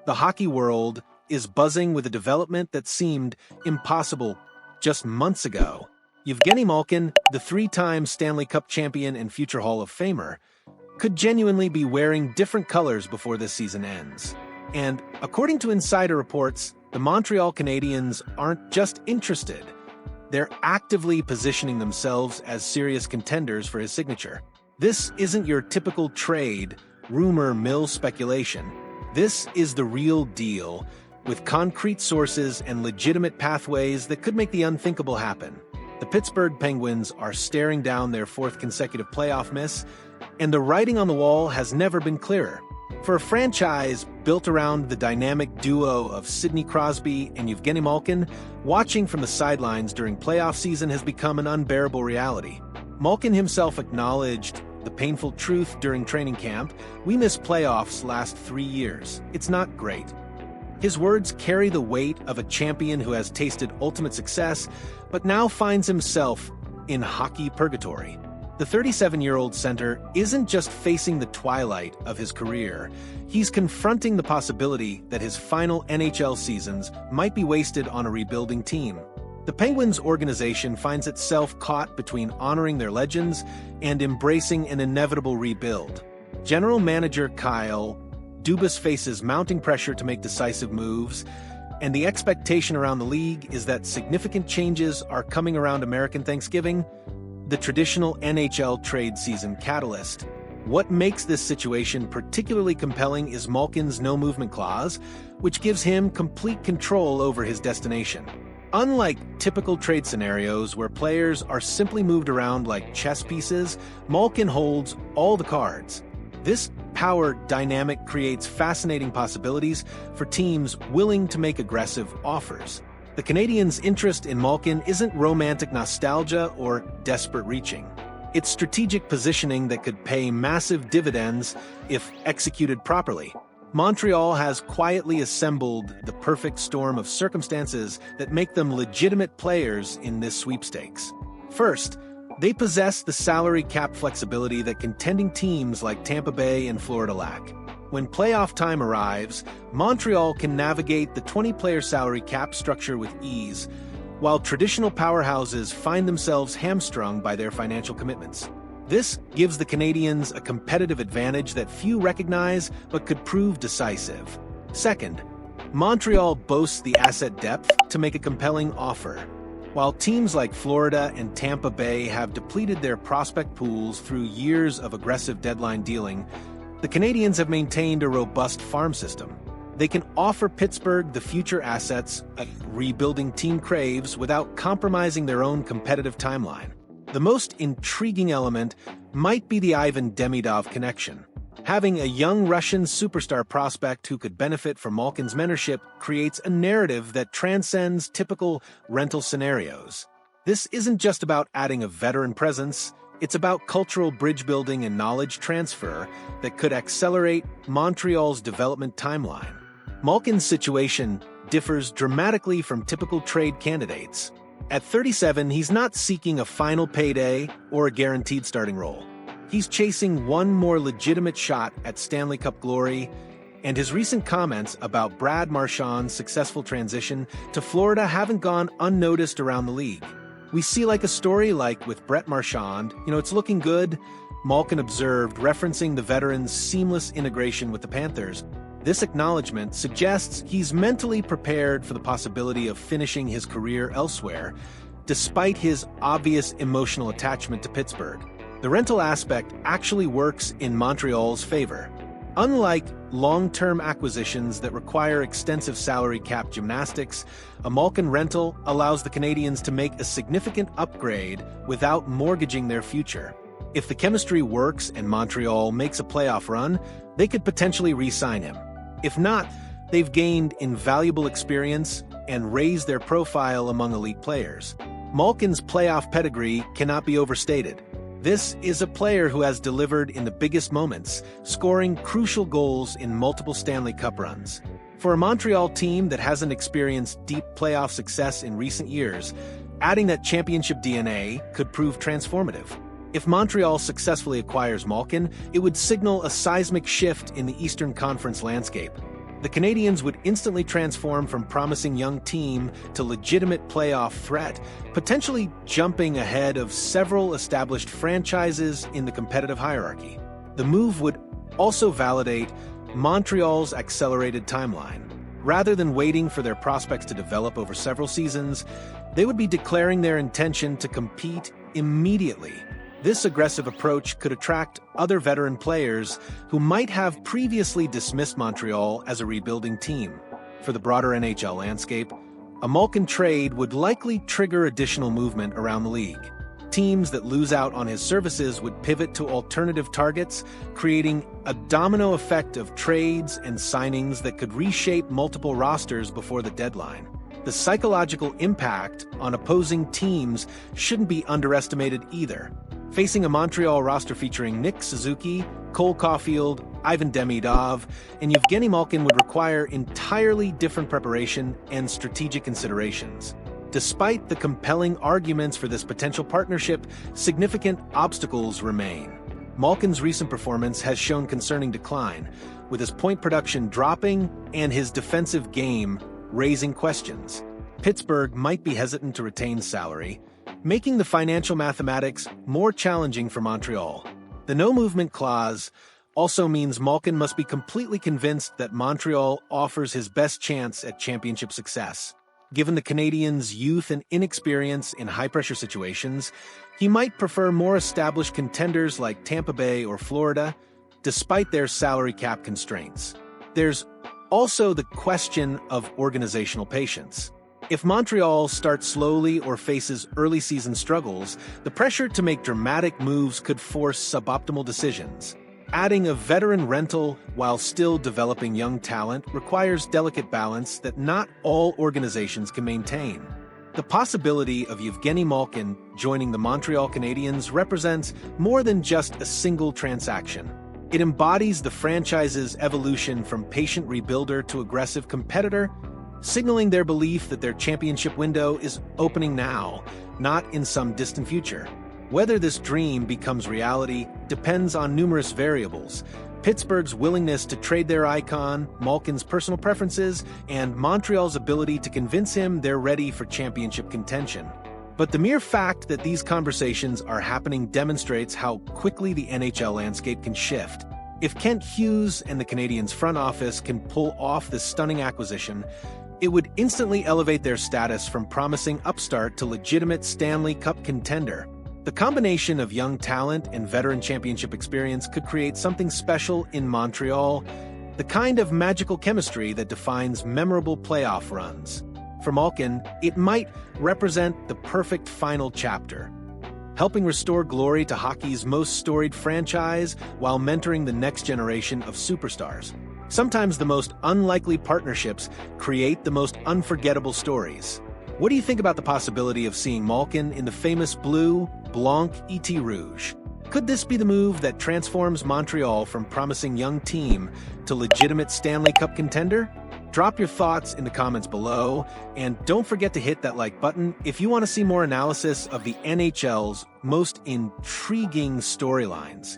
the hockey world is buzzing with a development that seemed impossible just months ago. Evgeni Malkin, the three-time Stanley Cup champion and future Hall of Famer, could genuinely be wearing different colors before this season ends. And according to insider reports, the Montreal Canadiens aren't just interested. They're actively positioning themselves as serious contenders for his signature. This isn't your typical trade, rumor mill speculation. This is the real deal, with concrete sources and legitimate pathways that could make the unthinkable happen. The Pittsburgh Penguins are staring down their fourth consecutive playoff miss, and the writing on the wall has never been clearer. For a franchise built around the dynamic duo of Sidney Crosby and Evgeni Malkin, watching from the sidelines during playoff season has become an unbearable reality. Malkin himself acknowledged the painful truth during training camp: "We missed playoffs last 3 years. It's not great." His words carry the weight of a champion who has tasted ultimate success, but now finds himself in hockey purgatory. The 37-year-old center isn't just facing the twilight of his career, he's confronting the possibility that his final NHL seasons might be wasted on a rebuilding team. The Penguins organization finds itself caught between honoring their legends and embracing an inevitable rebuild. General manager Kyle Dubas faces mounting pressure to make decisive moves, and the expectation around the league is that significant changes are coming around American Thanksgiving, the traditional NHL trade season catalyst. What makes this situation particularly compelling is Malkin's no-movement clause, which gives him complete control over his destination. Unlike typical trade scenarios where players are simply moved around like chess pieces, Malkin holds all the cards. This power dynamic creates fascinating possibilities for teams willing to make aggressive offers. The Canadiens' interest in Malkin isn't romantic nostalgia or desperate reaching. It's strategic positioning that could pay massive dividends if executed properly. Montreal has quietly assembled the perfect storm of circumstances that make them legitimate players in this sweepstakes. First, they possess the salary cap flexibility that contending teams like Tampa Bay and Florida lack. When playoff time arrives, Montreal can navigate the 20-player salary cap structure with ease, while traditional powerhouses find themselves hamstrung by their financial commitments. This gives the Canadiens a competitive advantage that few recognize but could prove decisive. Second, Montreal boasts the asset depth to make a compelling offer. While teams like Florida and Tampa Bay have depleted their prospect pools through years of aggressive deadline dealing, the Canadiens have maintained a robust farm system. They can offer Pittsburgh the future assets a rebuilding team craves without compromising their own competitive timeline. The most intriguing element might be the Ivan Demidov connection. Having a young Russian superstar prospect who could benefit from Malkin's mentorship creates a narrative that transcends typical rental scenarios. This isn't just about adding a veteran presence, it's about cultural bridge building and knowledge transfer that could accelerate Montreal's development timeline. Malkin's situation differs dramatically from typical trade candidates. At 37, he's not seeking a final payday or a guaranteed starting role. He's chasing one more legitimate shot at Stanley Cup glory, and his recent comments about Brad Marchand's successful transition to Florida haven't gone unnoticed around the league. We see a story like with Brett Marchand, "It's looking good," Malkin observed, referencing the veteran's seamless integration with the Panthers. This acknowledgement suggests he's mentally prepared for the possibility of finishing his career elsewhere, despite his obvious emotional attachment to Pittsburgh. The rental aspect actually works in Montreal's favor. Unlike long-term acquisitions that require extensive salary cap gymnastics, a Malkin rental allows the Canadiens to make a significant upgrade without mortgaging their future. If the chemistry works and Montreal makes a playoff run, they could potentially re-sign him. If not, they've gained invaluable experience and raised their profile among elite players. Malkin's playoff pedigree cannot be overstated. This is a player who has delivered in the biggest moments, scoring crucial goals in multiple Stanley Cup runs. For a Montreal team that hasn't experienced deep playoff success in recent years, adding that championship DNA could prove transformative. If Montreal successfully acquires Malkin, it would signal a seismic shift in the Eastern Conference landscape. The Canadiens would instantly transform from promising young team to legitimate playoff threat, potentially jumping ahead of several established franchises in the competitive hierarchy. The move would also validate Montreal's accelerated timeline. Rather than waiting for their prospects to develop over several seasons, they would be declaring their intention to compete immediately. This aggressive approach could attract other veteran players who might have previously dismissed Montreal as a rebuilding team. For the broader NHL landscape, a Malkin trade would likely trigger additional movement around the league. Teams that lose out on his services would pivot to alternative targets, creating a domino effect of trades and signings that could reshape multiple rosters before the deadline. The psychological impact on opposing teams shouldn't be underestimated either. Facing a Montreal roster featuring Nick Suzuki, Cole Caulfield, Ivan Demidov, and Evgeni Malkin would require entirely different preparation and strategic considerations. Despite the compelling arguments for this potential partnership, significant obstacles remain. Malkin's recent performance has shown concerning decline, with his point production dropping and his defensive game raising questions. Pittsburgh might be hesitant to retain salary, making the financial mathematics more challenging for Montreal. The no-movement clause also means Malkin must be completely convinced that Montreal offers his best chance at championship success. Given the Canadiens' youth and inexperience in high-pressure situations, he might prefer more established contenders like Tampa Bay or Florida, despite their salary cap constraints. There's also the question of organizational patience. If Montreal starts slowly or faces early season struggles, the pressure to make dramatic moves could force suboptimal decisions. Adding a veteran rental while still developing young talent requires delicate balance that not all organizations can maintain. The possibility of Evgeni Malkin joining the Montreal Canadiens represents more than just a single transaction. It embodies the franchise's evolution from patient rebuilder to aggressive competitor, signaling their belief that their championship window is opening now, not in some distant future. Whether this dream becomes reality depends on numerous variables: Pittsburgh's willingness to trade their icon, Malkin's personal preferences, and Montreal's ability to convince him they're ready for championship contention. But the mere fact that these conversations are happening demonstrates how quickly the NHL landscape can shift. If Kent Hughes and the Canadiens front office can pull off this stunning acquisition, it would instantly elevate their status from promising upstart to legitimate Stanley Cup contender. The combination of young talent and veteran championship experience could create something special in Montreal, the kind of magical chemistry that defines memorable playoff runs. For Malkin, it might represent the perfect final chapter, helping restore glory to hockey's most storied franchise while mentoring the next generation of superstars. Sometimes the most unlikely partnerships create the most unforgettable stories. What do you think about the possibility of seeing Malkin in the famous blue Blanc Et Rouge? Could this be the move that transforms Montreal from promising young team to legitimate Stanley Cup contender? Drop your thoughts in the comments below, and don't forget to hit that like button if you want to see more analysis of the NHL's most intriguing storylines.